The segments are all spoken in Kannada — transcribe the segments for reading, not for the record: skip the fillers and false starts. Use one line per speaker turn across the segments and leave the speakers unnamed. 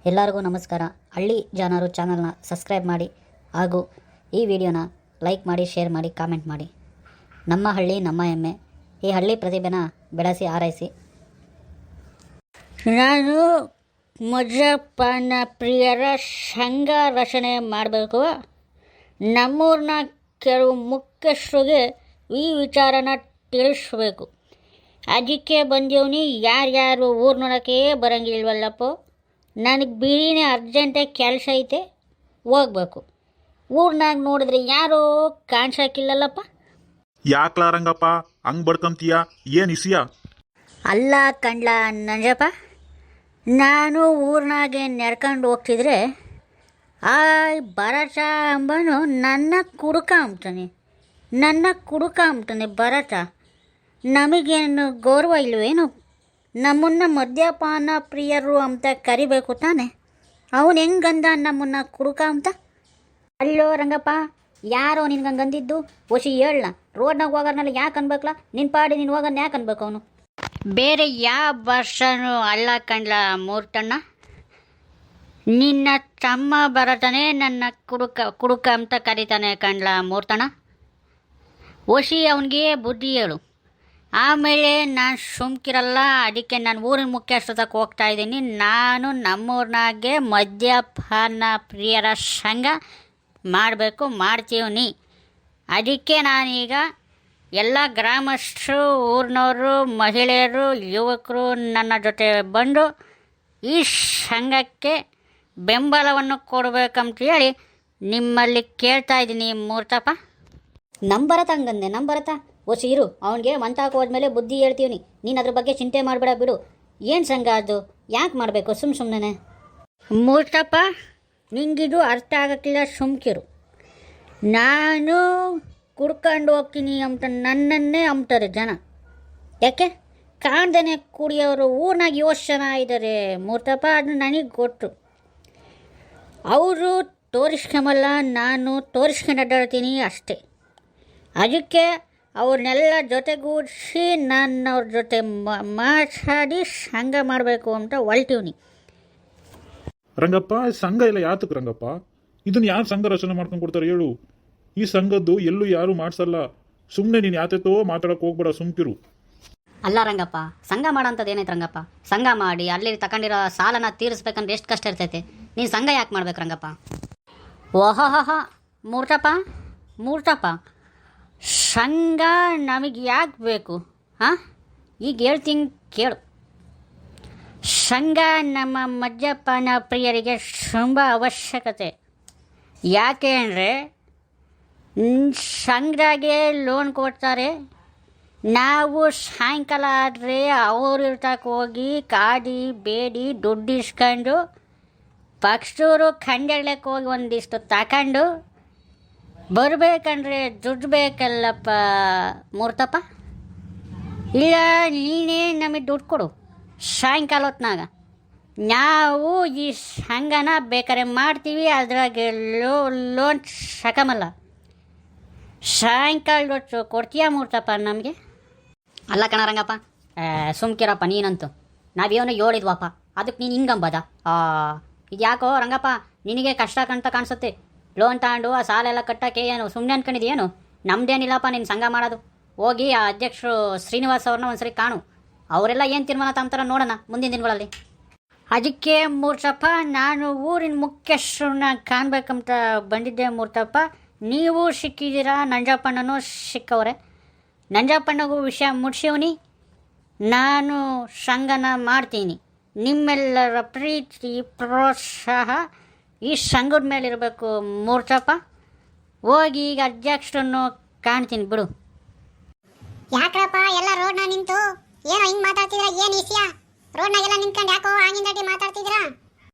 ಎಲ್ಲರಿಗೂ ನಮಸ್ಕಾರ. ಹಳ್ಳಿ ಜಾನರು ಚಾನಲ್ನ ಸಬ್ಸ್ಕ್ರೈಬ್ ಮಾಡಿ ಹಾಗೂ ಈ ವಿಡಿಯೋನ ಲೈಕ್ ಮಾಡಿ, ಶೇರ್ ಮಾಡಿ, ಕಾಮೆಂಟ್ ಮಾಡಿ. ನಮ್ಮ ಹಳ್ಳಿ ನಮ್ಮ ಹೆಮ್ಮೆ. ಈ ಹಳ್ಳಿ ಪ್ರತಿಭೆನ ಬೆಳೆಸಿ ಹಾರೈಸಿ.
ನಾನು ಮದ್ಯಪಾನ ಪ್ರಿಯರ ಸಂಘ ರಚನೆ ಮಾಡಬೇಕು. ನಮ್ಮೂರಿನ ಕೆಲವು ಮುಖ್ಯಸ್ಥರಿಗೆ ಈ ವಿಚಾರನ ತಿಳಿಸ್ಬೇಕು. ಅದಕ್ಕೆ ಬಂದೀವ್ನಿ. ಯಾರ್ಯಾರು ಊರು ನೋಡೋಕ್ಕೆ ಬರೋಂಗಿಲ್ವಲ್ಲಪ್ಪ. ನನಗೆ ಬಿರಿನೇ ಅರ್ಜೆಂಟಾಗಿ ಕೆಲಸ ಐತೆ, ಹೋಗ್ಬೇಕು. ಊರ್ನಾಗ ನೋಡಿದ್ರೆ ಯಾರೋ ಕಾಣಿಸೋಕ್ಕಿಲ್ಲಲ್ಲಪ್ಪ.
ಯಾಕ್ಲ ರಂಗಪ್ಪ ಹಂಗೆ ಬಡ್ಕೊಂತೀಯ? ಏನು ಇಸಿಯ?
ಅಲ್ಲ ಕಂಡ್ಲ ನಂಜಪ್ಪ, ನಾನು ಊರ್ನಾಗೆ ನಡ್ಕೊಂಡು ಹೋಗ್ತಿದ್ರೆ ಭರತ ಅಂಬನು ನನ್ನ ಕುಡುಕಾಂಬ್ತಾನೆ ಭರತ. ನಮಗೇನು ಗೌರವ ಇಲ್ವೇನು? ನಮ್ಮನ್ನು ಮದ್ಯಪಾನ ಪ್ರಿಯರು ಅಂತ ಕರಿಬೇಕು ತಾನೆ. ಅವನು ಹೆಂಗಂದ ನಮ್ಮನ್ನು ಕುಡುಕ ಅಂತ? ಅಲ್ಲೋ ರಂಗಪ್ಪ, ಯಾರೋ ನಿನ್ಗಂಗಂದಿದ್ದು ಒಸಿ ಹೇಳಲ್ಲ. ರೋಡ್ನಾಗ ಹೋಗೋರ್ನೆಲ್ಲ ಯಾಕೆ ಅನ್ಬೇಕಲ್ಲ? ನಿನ್ನ ಪಾಡಿ ನೀನು ಹೋಗೋಣ ಯಾಕೆ ಅನ್ಬೇಕು ಅವನು? ಬೇರೆ ಯಾವ ಭಾಷೆನೂ ಅಲ್ಲ ಕಂಡ್ಲ ಮೂರ್ತಣ್ಣ. ನಿನ್ನ ತಮ್ಮ ಬರತಾನೆ ನನ್ನ ಕುಡುಕ ಅಂತ ಕರೀತಾನೆ ಕಂಡ್ಲ ಮೂರ್ತಣ್ಣ. ಒಸಿ ಅವನಿಗೆ ಬುದ್ಧಿ ಹೇಳು. ಆಮೇಲೆ ನಾನು ಸುಮ್ಕಿರಲ್ಲ. ಅದಕ್ಕೆ ನಾನು ಊರಿನ ಮುಖ್ಯಸ್ಥಕ್ಕೆ ಹೋಗ್ತಾ ಇದ್ದೀನಿ. ನಾನು ನಮ್ಮೂರಿನಾಗೆ ಮದ್ಯಪಾನ ಪ್ರಿಯರ ಸಂಘ ಮಾಡ್ತೀವಿ. ಅದಕ್ಕೆ ನಾನೀಗ ಎಲ್ಲ ಗ್ರಾಮಸ್ಥರು, ಊರಿನವರು, ಮಹಿಳೆಯರು, ಯುವಕರು ನನ್ನ ಜೊತೆ ಬಂದು ಈ ಸಂಘಕ್ಕೆ ಬೆಂಬಲವನ್ನು ಕೊಡಬೇಕಂತೇಳಿ ನಿಮ್ಮಲ್ಲಿ ಕೇಳ್ತಾ ಇದ್ದೀನಿ ಮೂರ್ತಪ್ಪ.
ನಂಬರತ ಹಂಗಂದೆ, ನಂಬರತ ಒಸಿ ಇರು. ಅವನಿಗೆ ಮಂತಾಕ ಹೋದ್ಮೇಲೆ ಬುದ್ಧಿ ಹೇಳ್ತೀವಿ. ನೀನು ಅದ್ರ ಬಗ್ಗೆ ಚಿಂತೆ ಮಾಡಬೇಡ, ಬಿಡು. ಏನು ಸಂಘ ಅದು? ಯಾಕೆ ಮಾಡಬೇಕು ಸುಮ್ಮನೆ?
ಮೂರ್ತಪ್ಪ, ನಿಂಗಿದು ಅರ್ಥ ಆಗಕ್ಕಿಲ್ಲ, ಸುಮ್ಕಿರು. ನಾನು ಕುಡ್ಕೊಂಡು ಹೋಗ್ತೀನಿ ಅಂತ ನನ್ನನ್ನೇ ಅಂಬ್ತಾರೆ ಜನ. ಯಾಕೆ? ಕಾಣ್ದೇ ಕುಡಿಯೋರು ಊರಿನಾಗ 7 ಜನ ಇದ್ದಾರೆ ಮೂರ್ತಪ್ಪ, ಅದು ನನಗೆ ಗೊತ್ತು. ಅವರು ತೋರಿಸ್ಕೊಂಬಲ್ಲ, ನಾನು ತೋರಿಸ್ಕೊಂಡು ಅಡ್ಡಾಡ್ತೀನಿ ಅಷ್ಟೇ. ಅದಕ್ಕೆ ಅವ್ರನ್ನೆಲ್ಲ ಜೊತೆಗೂಡಿಸಿ ನಾನು ಅವ್ರ ಜೊತೆ ಮಾತಾಡಿ ಸಂಘ ಮಾಡಬೇಕು ಅಂತ ಹೊಲ್ತೀವ್ನಿ.
ರಂಗಪ್ಪ, ಸಂಘ ಎಲ್ಲ ಯಾತಕ್ಕೆ ರಂಗಪ್ಪ? ಇದನ್ನ ಯಾರು ಸಂಘ ರಚನೆ ಮಾಡ್ಕೊಂಡು ಕೊಡ್ತಾರೆ ಹೇಳು? ಈ ಸಂಘದ್ದು ಎಲ್ಲೂ ಯಾರು ಮಾಡ್ಸಲ್ಲ. ಸುಮ್ಮನೆ ನೀನು ಯಾತೋ ಮಾತಾಡಕ್ಕೆ ಹೋಗ್ಬೇಡ, ಸುಮ್ಕಿರು.
ಅಲ್ಲ ರಂಗಪ್ಪ, ಸಂಘ ಮಾಡೋಂಥದ್ದು ಏನೈತೆ ರಂಗಪ್ಪ? ಸಂಘ ಮಾಡಿ ಅಲ್ಲಿ ತಗೊಂಡಿರೋ ಸಾಲನ ತೀರಿಸ್ಬೇಕಂದ್ರೆ ಎಷ್ಟು ಕಷ್ಟ ಇರ್ತೈತೆ. ನೀನು ಸಂಘ ಯಾಕೆ ಮಾಡ್ಬೇಕು ರಂಗಪ್ಪ?
ಓಹೋಹ ಮೂರ್ತಪ್ಪ, ಸಂಘ ನಮಗೆ ಯಾಕೆ ಬೇಕು? ಈಗ ಹೇಳ್ತೀನಿ ಕೇಳು. ಸಂಘ ನಮ್ಮ ಮದ್ಯಪಾನ ಪ್ರಿಯರಿಗೆ ತುಂಬ ಅವಶ್ಯಕತೆ. ಯಾಕೆ ಅಂದರೆ ಸಂಘದಾಗೆ ಲೋನ್ ಕೊಡ್ತಾರೆ. ನಾವು ಸಾಯಂಕಾಲ ಆದರೆ ಅವ್ರ ಇರ್ತಕ್ಕೆ ಹೋಗಿ ಕಾಡಿ ಬೇಡಿ ದುಡ್ಡು ಇಸ್ಕೊಂಡು ಪಕ್ಷದವರು ಕಂಡೆಡ್ಲಕ್ಕೆ ಹೋಗಿ ಒಂದಿಷ್ಟು ತಗೊಂಡು ಬರಬೇಕಂದ್ರೆ ದುಡ್ಡು ಬೇಕಲ್ಲಪ್ಪ ಮೂರ್ತಪ್ಪ. ಇಲ್ಲ ನೀನೇ ನಮಗೆ ದುಡ್ಡು ಕೊಡು ಸಾಯಂಕಾಲ ಹೊತ್ನಾಗ. ನಾವು ಈ ಸಂಘನ ಬೇಕಾರೆ ಮಾಡ್ತೀವಿ, ಅದ್ರಾಗೆ ಲೋನ್ ಸಕಮಲ್ಲ. ಸಾಯಂಕಾಲ ಹೊತ್ತು ಕೊಡ್ತೀಯಾ ಮೂರ್ತಪ್ಪ ನಮಗೆ?
ಅಲ್ಲ ಕಣ ರಂಗಪ್ಪ, ಸುಮ್ಕಿರಪ್ಪ ನೀನಂತೂ. ನಾವೇನೋ ಹೇಳಿದ್ವಪ್ಪ, ಅದಕ್ಕೆ ನೀನು ಹಿಂಗಂಬದ? ಇದು ಯಾಕೋ ರಂಗಪ್ಪ, ನಿನಗೆ ಕಷ್ಟ ಅಂತ ಕಾಣಿಸುತ್ತೆ. ಲೋನ್ ತಗೊಂಡು ಆ ಸಾಲ ಎಲ್ಲ ಕಟ್ಟೋಕ್ಕೆ ಏನು ಸುಮ್ಮನೆ ಅಂದ್ಕೊಂಡಿದ್ದೀಯೇನು? ನಮ್ದೇನಿಲ್ಲಪ್ಪ ನಿನ್ನ ಸಂಘ ಮಾಡೋದು. ಹೋಗಿ ಆ ಅಧ್ಯಕ್ಷರು ಶ್ರೀನಿವಾಸ್ ಅವ್ರನ್ನ ಒಂದ್ಸರಿ ಕಾಣು. ಅವರೆಲ್ಲ ಏನು ತೀರ್ಮಾನ ತಗೊಂತಾರ ನೋಡೋಣ ಮುಂದಿನ ದಿನಗಳಲ್ಲಿ.
ಅದಕ್ಕೆ ಮೂರ್ತಪ್ಪ, ನಾನು ಊರಿನ ಮುಖ್ಯಸ್ಥರನ್ನ ಕಾಣಬೇಕಂತ ಬಂದಿದ್ದೆ ಮೂರ್ತಪ್ಪ. ನೀವು ಸಿಕ್ಕಿದ್ದೀರಾ, ನಂಜಪ್ಪಣ್ಣನೂ ಸಿಕ್ಕವ್ರೆ. ನಂಜಪ್ಪಣ್ಣಗೂ ವಿಷಯ ಮುಟ್ಸಿವ್ನಿ. ನಾನು ಸಂಘನ ಮಾಡ್ತೀನಿ. ನಿಮ್ಮೆಲ್ಲರ ಪ್ರೀತಿ ಪ್ರೋತ್ಸಾಹ ಈ ಸಂಘದ ಮೇಲಿರಬೇಕು ಮೂರ್ತಪ್ಪ. ಹೋಗಿ ಈಗ ಅಧ್ಯಕ್ಷರನ್ನು ಕಾಣ್ತೀನಿ ಬಿಡು.
ಯಾಕ್ರಪ್ಪ ಎಲ್ಲ ರೋಡ್ನಾಗ ನಿಂತು ಏನೋ ಹಿಂಗೆ ಮಾತಾಡ್ತಿದ್ರ? ಏನು ವಿಷಯ? ರೋಡ್ನಾಗೆಲ್ಲ ನಿಂತ್ಕೊಂಡು ಯಾಕೋ ಆಗಿಂದಾಟಿ ಮಾತಾಡ್ತಿದ್ರ?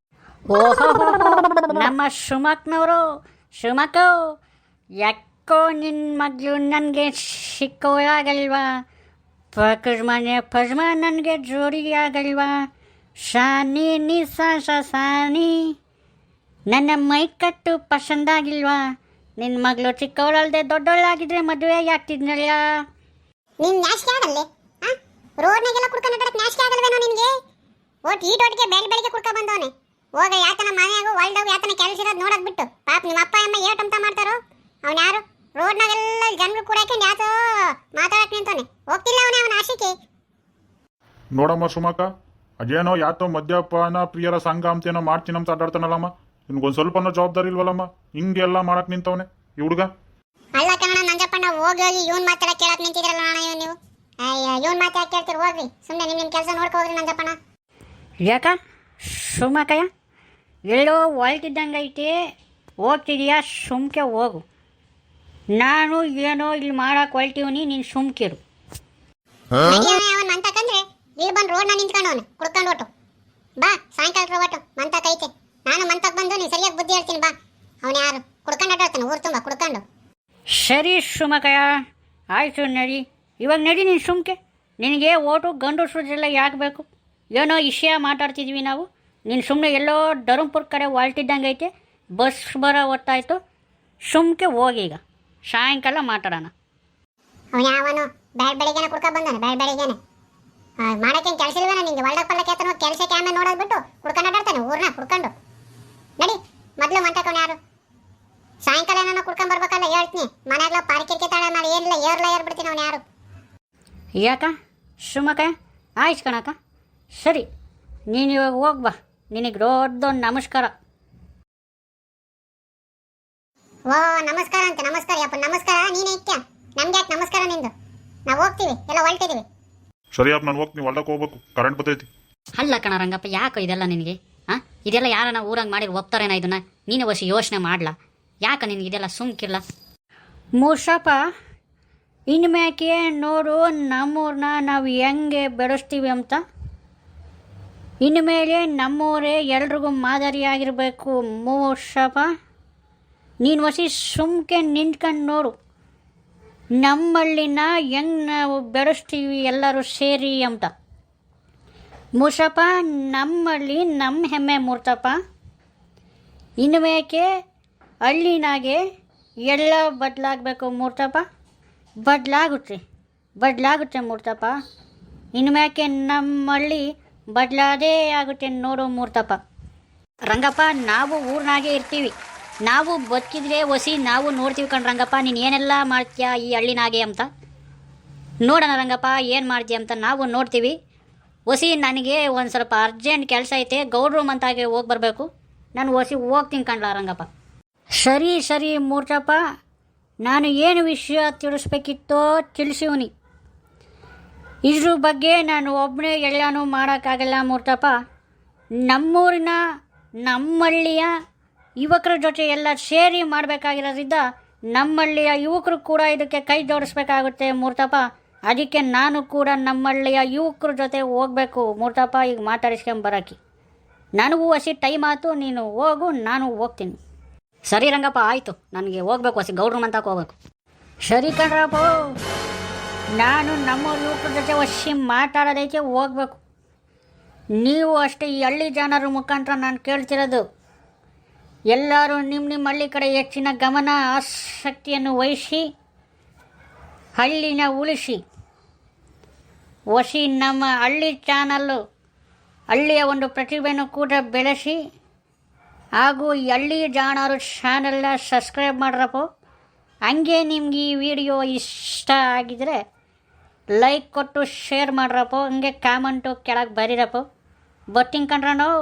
ಓಹೋ, ನಮ್ಮ ಸುಮಕ್ಕೋ, ಯಾಕೋ ನಿನ್ನ ಮಗಳು ನನಗೆ ಸಿಕ್ಕೋಯಾಗಲ್ವಾ? ಪಜ್ಮ ನನಗೆ ಜೋಡಿ ಆಗಲ್ವಾ? ಶಾನಿ ಸಾನಿ ನನ್ನ ಮೈಕಟ್ಟು ಪಸಂದಾಗಿಲ್ವಾ? ನಿನ್ನ ಮಗಳು ಚಿಕ್ಕವಳಲ್ದೆ ದೊಡ್ಡವಳಾಗಿದ್ರೆ ಮದುವೆ ಆಗ್ತಿದ್ನಲ್ಲ.
ನಿನ್ ನಾಚಿಕೆ ಆಗಲ್ಲೇ? ರೋಡ್ನಾಗೆಲ್ಲ ಕುಡ್ಕೊಂಡು ನಡಕ್ ನಾಚಿಕೆ ಆಗಲ್ವೇನೋ ನಿನಗೆ? ಒಟ್ಟು ಈ ಟೋಟಿಗೆ ಬೆಳಗ್ಗೆ ಕುಡ್ಕ ಬಂದವನೆ. ಹೋಗ ಯಾತನ ಮನೆಯಾಗ ಹೊಲ್ದಾಗ ಯಾತನ ಕೆಲಸ ಇರೋದು ನೋಡಕ್ ಬಿಟ್ಟು ಪಾಪ ನಿಮ್ಮ ಅಪ್ಪ ಅಮ್ಮ ಏಟ್ ಅಂತ ಮಾಡ್ತಾರೋ ಅವ್ನ ಯಾರು ರೋಡ್ನಾಗೆಲ್ಲ ಜನರು ಕೂಡಾಕೊಂಡು ಯಾತೋ ಮಾತಾಡಕ್ ನಿಂತಾನೆ ಹೋಗ್ತಿಲ್ಲ ಅವನ ಆಶಿಕೆ.
ನೋಡಮ್ಮ ಸುಮಕ್ಕ, ಅದೇನೋ ಯಾತೋ ಮದ್ಯಪಾನ ಪ್ರಿಯರ ಸಂಘ ಅಂತೇನೋ ಮಾಡ್ತೀನಂತ ಅಡ್ಡಾಡ್ತಾನಲ್ಲಮ್ಮ, ನಿನ್ಗೊಂದು ಸ್ವಲ್ಪನೋ ಜವಾಬ್ದಾರಿ ಇಲ್ವಲ್ಲಮ್ಮ, ಹಿಂಗೆಲ್ಲ ಮಾಡಕ್ ನಿಂತವನೆ ಈ ಹುಡುಗ.
ಅಲ್ಲ ಕಣ ನಂಜಪ್ಪಣ್ಣ, ಹೋಗಿ ಹೋಗಿ ಇವನ್ ಮಾತಾಡಕ್ ಕೇಳಕ್ ನಿಂತಿದ್ರಲ್ಲ ಅಣ್ಣ ನೀವು. ಅಯ್ಯ ಇವನ್ ಮಾತಾಡಕ್ ಕೇಳ್ತೀರಿ, ಹೋಗ್ರಿ ಸುಮ್ಮನೆ ನಿಮ್ ಕೆಲಸ ನೋಡ್ಕೊ ಹೋಗ್ರಿ ನಂಜಪ್ಪಣ್ಣ.
ಯಾಕ ಸುಮಕಯ್ಯ ಎಲ್ಲೋ ಹೊಲ್ತಿದ್ದಂಗೈತೆ, ಹೋಗ್ತಿದೀಯಾ ಸುಮ್ಕೆ ಹೋಗು. ನಾನು ಏನೋ ಇಲ್ಲಿ ಮಾಡಕ್ಕೆ ಹೊಲ್ತೀವನಿ, ನೀನು ಸುಮ್ಕಿರು.
ಅವನ್ ಮಂತಕಂದ್ರೆ ಇಲ್ಲಿ ಬಂದು ರೋಡ್ನ ನಿಂತ್ಕೊಂಡವನು ಕುಡ್ಕೊಂಡು ಒಟ್ಟು ಬಾ, ಸಾಯಂಕಾಲ ಒಟ್ಟು ಮಂತಕ್ ಐತೆ. ನಾನು ಮಂತಕ್ ಬಂದು ನೀನು ಸರಿಯಾಗಿ ಬುದ್ಧಿ ಹೇಳ್ತೀನಿ ಬಾ. ಅವನು ಯಾರು ಕುಡ್ಕೊಂಡು ಅಡ್ಡಾಡ್ತಾನೆ ಊರು ತುಂಬ ಕುಡ್ಕೊಂಡು.
ಸರಿ ಸುಮಕಯ್ಯ, ಆಯಿತು ನಡಿ, ಇವಾಗ ನಡಿ ನೀನು ಸುಮ್ಕೆ. ನಿನಗೆ ಓಟು ಗಂಡಸ್ರದೆಲ್ಲ ಯಾಕೆ ಬೇಕು? ಏನೋ ವಿಷಯ ಮಾತಾಡ್ತಿದ್ವಿ ನಾವು, ನೀನು ಸುಮ್ಮನೆ ಎಲ್ಲೋ ಧರ್ಮಪುರ ಕಡೆ ಹೊಲ್ಟಿದ್ದಂಗೈತೆ, ಬಸ್ ಬರೋ ಹೊತ್ತಾಯ್ತು, ಸುಮ್ಕೆ ಹೋಗೀಗ, ಸಾಯಂಕಾಲ ಮಾತಾಡೋಣ.
ಅವನು ಯಾವನು ಬ್ಯಾಡ್ ಬೆಳಿಗ್ಗೆನ ಕುಡ್ಕೊಂಡು ಬಂದಾನೆ, ಬ್ಯಾಡ್ ಬೆಳಿಗ್ಗೆನೆ ಮಾಡಕ್ಕೇನು ಕೆಲಸ ಇಲ್ವೇನ ನಿಂಗೆ? ಒಳ್ಳೆ ಪಲ್ಲಕ್ಕೆ ಹೋಗಿ ಕೆಲಸಕ್ಕೆ ಆಮೇಲೆ ನೋಡೋದು ಬಿಟ್ಟು ಕುಡ್ಕೊಂಡು ಅಡ್ಡಾಡ್ತಾನೆ ಊರ್ನ ಕುಡ್ಕೊಂಡು. ನಡಿ ಮೊದಲು ಮಂತಕವನು ಯಾರು? ಸಾಯಂಕಾಲ ಏನೋ ಕುಡ್ಕೊಂಡು ಬರ್ಬೇಕಲ್ಲ ಹೇಳ್ತೀನಿ. ಮನೆಯಾಗ್ಲ ಪಾರ್ಕಿರ್ಕೆ ತಾಳ ಮಾಡಿ ಏನಿಲ್ಲ ಏರ್ ಬಿಡ್ತೀನಿ. ಅವನು ಯಾರು?
ಯಾಕ ಸುಮಕಯ್ಯ? ಆಯ್ತು ಕಣಕ್ಕ, ಸರಿ ನೀನು ಇವಾಗ ಹೋಗ್ಬಾ, ನಿನಗೆ ದೊಡ್ಡೊಂದು ನಮಸ್ಕಾರ.
ಓ ನಮಸ್ಕಾರ ಅಂತ ನಮಸ್ಕಾರ ಯಪ್ಪ, ನಮಸ್ಕಾರ ನೀನೇ ಇಕ್ಕ, ನಮ್ಗೆ ಯಾಕೆ ನಮಸ್ಕಾರ ನಿಂದು? ನಾವು ಹೋಗ್ತೀವಿ, ಎಲ್ಲ ಹೊಲ್ಟಿದ್ದೀವಿ.
ಸರಿಯಪ್ಪ, ನಾನು ಹೋಗ್ತೀನಿ, ಹೊಲ್ದಕ್ಕೆ ಹೋಗ್ಬೇಕು, ಕರೆಂಟ್ ಬರ್ತೈತಿ.
ಅಲ್ಲ ಕಣ ರಂಗಪ್ಪ, ಯಾಕೋ ಇದೆಲ್ಲ ನಿನಗೆ? ಹಾಂ, ಇದೆಲ್ಲ ಯಾರನ್ನ ಊರಂಗೆ ಮಾಡಿರು ಒಪ್ತಾರೇನ ಇದನ್ನ? ನೀನು ವರ್ಷ ಯೋಚನೆ ಮಾಡ್ಲಾ? ಯಾಕೆ ನಿನಗೆ ಇದೆಲ್ಲ ಸುಮ್ಕಿಲ್ಲ?
ಮೂಸಪ್ಪ, ಇನ್ಮ್ಯಾಕೆ ನೋಡು ನಮ್ಮೂರನ್ನ ನಾವು ಹೆಂಗೆ ಬೆಳೆಸ್ತೀವಿ ಅಂತ. ಇನ್ಮೇಲೆ ನಮ್ಮೂರೇ ಎಲ್ರಿಗೂ ಮಾದರಿಯಾಗಿರಬೇಕು ಮೂಸಪ್ಪ. ನೀನು ವಸಿ ಸುಮ್ಕೆ ನಿಂತ್ಕೊಂಡು ನೋಡು ನಮ್ಮಳ್ಳಿನ ಹೆಂಗೆ ನಾವು ಬೆಳೆಸ್ತೀವಿ ಎಲ್ಲರೂ ಸೇರಿ ಅಂತ. ಮೂಸಪ್ಪ, ನಮ್ಮಳ್ಳಿ ನಮ್ಮ ಹೆಮ್ಮೆ ಮೂರ್ತಪ್ಪ. ಇನ್ಮೇಕೆ ಹಳ್ಳಿನಾಗೆ ಎಲ್ಲ ಬದಲಾಗಬೇಕು ಮೂರ್ತಪ್ಪ. ಬದಲಾಗುತ್ತೆ ಮೂರ್ತಪ್ಪ. ಇನ್ಮ್ಯಾಕೆ ನಮ್ಮಳ್ಳಿ ಬದಲಾದೇ ಆಗುತ್ತೆ ನೋಡು ಮೂರ್ತಪ್ಪ.
ರಂಗಪ್ಪ, ನಾವು ಊರ್ನಾಗೆ ಇರ್ತೀವಿ, ನಾವು ಬದುಕಿದ್ರೆ ಒಸಿ ನಾವು ನೋಡ್ತೀವಿ ಕಣ್ ರಂಗಪ್ಪ. ನೀನು ಏನೆಲ್ಲ ಮಾಡ್ತೀಯ ಈ ಹಳ್ಳಿನಾಗೆ ಅಂತ ನೋಡೋಣ ರಂಗಪ್ಪ, ಏನು ಮಾಡ್ತೀಯ ಅಂತ ನಾವು ನೋಡ್ತೀವಿ. ಒಸಿ ನನಗೆ ಒಂದು ಸ್ವಲ್ಪ ಅರ್ಜೆಂಟ್ ಕೆಲಸ ಐತೆ, ಗೌಡ್ರು ಮಂತಾಗೆ ಹೋಗಿ ಬರಬೇಕು. ನಾನು ಒಸಿ ಹೋಗ್ತೀನಿ ಕಣ್ಲ ರಂಗಪ್ಪ.
ಸರಿ ಮೂರ್ತಪ್ಪ, ನಾನು ಏನು ವಿಷಯ ತಿಳಿಸ್ಬೇಕಿತ್ತೋ ತಿಳಿಸಿವ್ನಿ. ಇದ್ರ ಬಗ್ಗೆ ನಾನು ಒಬ್ಬನೇ ಎಲ್ಲನೂ ಮಾಡೋಕ್ಕಾಗಲ್ಲ ಮೂರ್ತಪ್ಪ. ನಮ್ಮೂರಿನ ನಮ್ಮಳ್ಳಿಯ ಯುವಕರ ಜೊತೆ ಎಲ್ಲ ಸೇರಿ ಮಾಡಬೇಕಾಗಿರೋದ್ರಿಂದ ನಮ್ಮಳ್ಳಿಯ ಯುವಕರು ಕೂಡ ಇದಕ್ಕೆ ಕೈ ಜೋಡಿಸ್ಬೇಕಾಗುತ್ತೆ ಮೂರ್ತಪ್ಪ. ಅದಕ್ಕೆ ನಾನು ಕೂಡ ನಮ್ಮಳ್ಳಿಯ ಯುವಕರ ಜೊತೆ ಹೋಗಬೇಕು ಮೂರ್ತಪ್ಪ. ಈಗ ಮಾತಾಡಿಸ್ಕೊಂಬರಕ್ಕೆ ನನಗೂ ಹಸಿ ಟೈಮ್ ಆಯ್ತು, ನೀನು ಹೋಗು, ನಾನು ಹೋಗ್ತೀನಿ.
ಸರಿ ರಂಗಪ್ಪ, ಆಯಿತು, ನನಗೆ ಹೋಗ್ಬೇಕು, ಹೊಸಿ ಗೌಡ್ರು ಮಂತಾಕ ಹೋಗ್ಬೇಕು.
ಸರಿ ಕಣ್ರಪ್ಪ, ನಾನು ನಮ್ಮ ಯುವಕರ ಜೊತೆ ಹೊಸಿ ಮಾತಾಡೋದಕ್ಕೆ ಹೋಗ್ಬೇಕು. ನೀವು ಅಷ್ಟೇ ಈ ಹಳ್ಳಿ ಜನರ ಮುಖಾಂತರ ನಾನು ಕೇಳ್ತಿರೋದು, ಎಲ್ಲರೂ ನಿಮ್ಮ ಹಳ್ಳಿ ಕಡೆ ಹೆಚ್ಚಿನ ಗಮನ ಆಸಕ್ತಿಯನ್ನು ವಹಿಸಿ ಹಳ್ಳಿನ ಉಳಿಸಿ ಹೊಸಿ ನಮ್ಮ ಹಳ್ಳಿ ಚಾನಲ್ಲು ಹಳ್ಳಿಯ ಒಂದು ಪ್ರತಿಭೆಯನ್ನು ಕೂಡ ಬೆಳೆಸಿ ಹಾಗೂ ಈ ಹಳ್ಳಿ ಜಾಣರು ಚಾನಲ್ನ ಸಬ್ಸ್ಕ್ರೈಬ್ ಮಾಡ್ರಪ್ಪ. ಹಂಗೆ ನಿಮ್ಗೆ ಈ ವಿಡಿಯೋ ಇಷ್ಟ ಆಗಿದರೆ ಲೈಕ್ ಕೊಟ್ಟು ಶೇರ್ ಮಾಡ್ರಪ್ಪ. ಹಂಗೆ ಕಾಮೆಂಟು ಕೆಳಗೆ ಬರೀರಪ್ಪ. ಬರ್ತೀನಿ ಕಣ್ರ ನಾವು.